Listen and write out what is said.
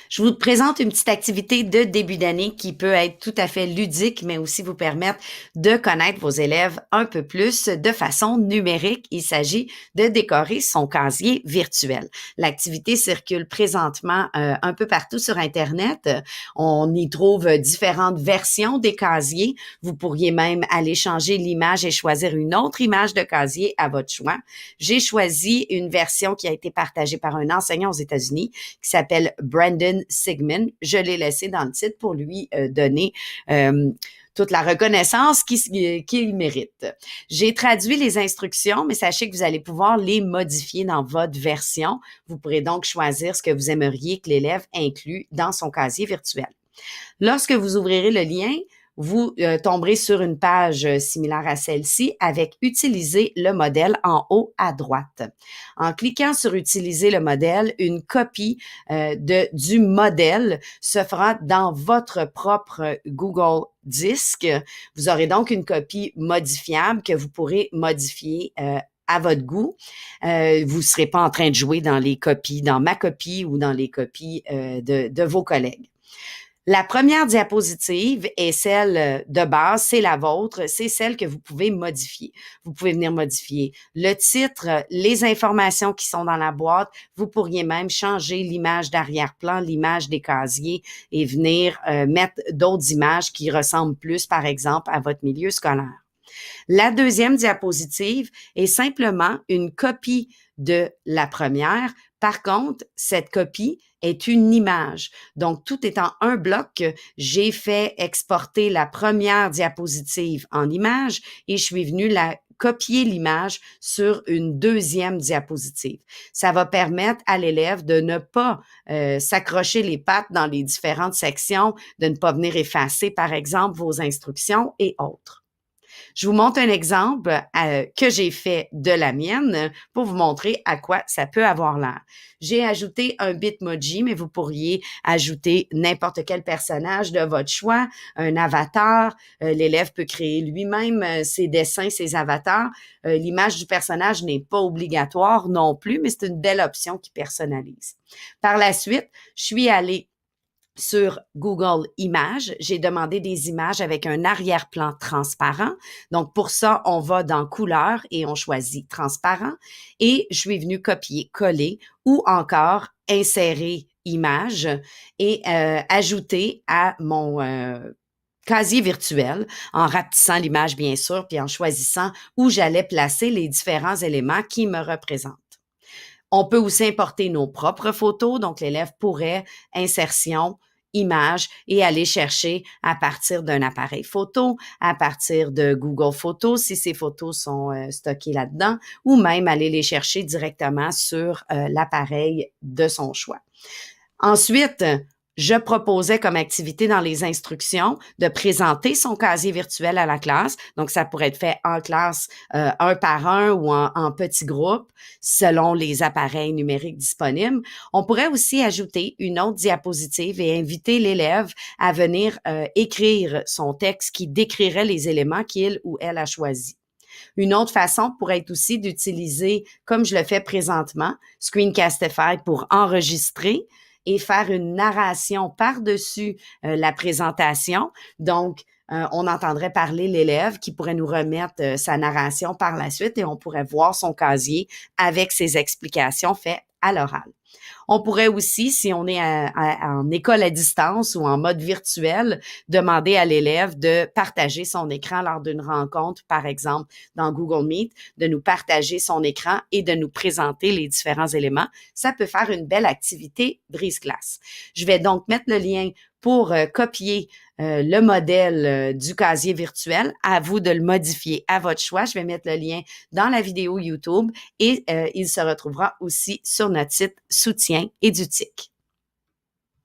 Je vous présente une petite activité de début d'année qui peut être tout à fait ludique, mais aussi vous permettre de connaître vos élèves un peu plus de façon numérique. Il s'agit de décorer son casier virtuel. L'activité circule présentement un peu partout sur Internet. On y trouve différentes versions des casiers. Vous pourriez même aller changer l'image et choisir une autre image de casier à votre choix. J'ai choisi une version qui a été partagée par un enseignant aux États-Unis qui s'appelle Brandon Sigmund. Je l'ai laissé dans le titre pour lui donner toute la reconnaissance qu'il mérite. J'ai traduit les instructions, mais sachez que vous allez pouvoir les modifier dans votre version. Vous pourrez donc choisir ce que vous aimeriez que l'élève inclue dans son casier virtuel. Lorsque vous ouvrirez le lien, vous tomberez sur une page similaire à celle-ci avec « Utiliser le modèle » en haut à droite. En cliquant sur « Utiliser le modèle », une copie du modèle se fera dans votre propre Google Disc. Vous aurez donc une copie modifiable que vous pourrez modifier à votre goût. Vous ne serez pas en train de jouer dans les copies, dans ma copie ou dans les copies de vos collègues. La première diapositive est celle de base, c'est la vôtre, c'est celle que vous pouvez modifier. Vous pouvez venir modifier le titre, les informations qui sont dans la boîte. Vous pourriez même changer l'image d'arrière-plan, l'image des casiers et venir mettre d'autres images qui ressemblent plus, par exemple, à votre milieu scolaire. La deuxième diapositive est simplement une copie de la première. Par contre, cette copie est une image. Donc, tout étant un bloc, j'ai fait exporter la première diapositive en image et je suis venue copier l'image sur une deuxième diapositive. Ça va permettre à l'élève de ne pas s'accrocher les pattes dans les différentes sections, de ne pas venir effacer, par exemple, vos instructions et autres. Je vous montre un exemple que j'ai fait de la mienne pour vous montrer à quoi ça peut avoir l'air. J'ai ajouté un Bitmoji, mais vous pourriez ajouter n'importe quel personnage de votre choix, un avatar. L'élève peut créer lui-même ses dessins, ses avatars. L'image du personnage n'est pas obligatoire non plus, mais c'est une belle option qui personnalise. Par la suite, je suis allée sur Google Images, j'ai demandé des images avec un arrière-plan transparent. Donc, pour ça, on va dans Couleurs et on choisit Transparent. Et je suis venue copier, coller ou encore insérer image et ajouter à mon casier virtuel en rapetissant l'image, bien sûr, puis en choisissant où j'allais placer les différents éléments qui me représentent. On peut aussi importer nos propres photos, donc l'élève pourrait insertion, image et aller chercher à partir d'un appareil photo, à partir de Google Photos si ces photos sont stockées là-dedans, ou même aller les chercher directement sur l'appareil de son choix. Ensuite, je proposais comme activité dans les instructions de présenter son casier virtuel à la classe. Donc, ça pourrait être fait en classe, un par un ou en petits groupes, selon les appareils numériques disponibles. On pourrait aussi ajouter une autre diapositive et inviter l'élève à venir écrire son texte qui décrirait les éléments qu'il ou elle a choisis. Une autre façon pourrait être aussi d'utiliser, comme je le fais présentement, Screencastify pour enregistrer et faire une narration par-dessus la présentation. Donc, on entendrait parler l'élève qui pourrait nous remettre sa narration par la suite et on pourrait voir son casier avec ses explications faites à l'oral. On pourrait aussi, si on est en école à distance ou en mode virtuel, demander à l'élève de partager son écran lors d'une rencontre, par exemple dans Google Meet, de nous partager son écran et de nous présenter les différents éléments. Ça peut faire une belle activité brise-glace. Je vais donc mettre le lien pour copier le modèle du casier virtuel. À vous de le modifier à votre choix. Je vais mettre le lien dans la vidéo YouTube et il se retrouvera aussi sur notre site Soutien Édutique.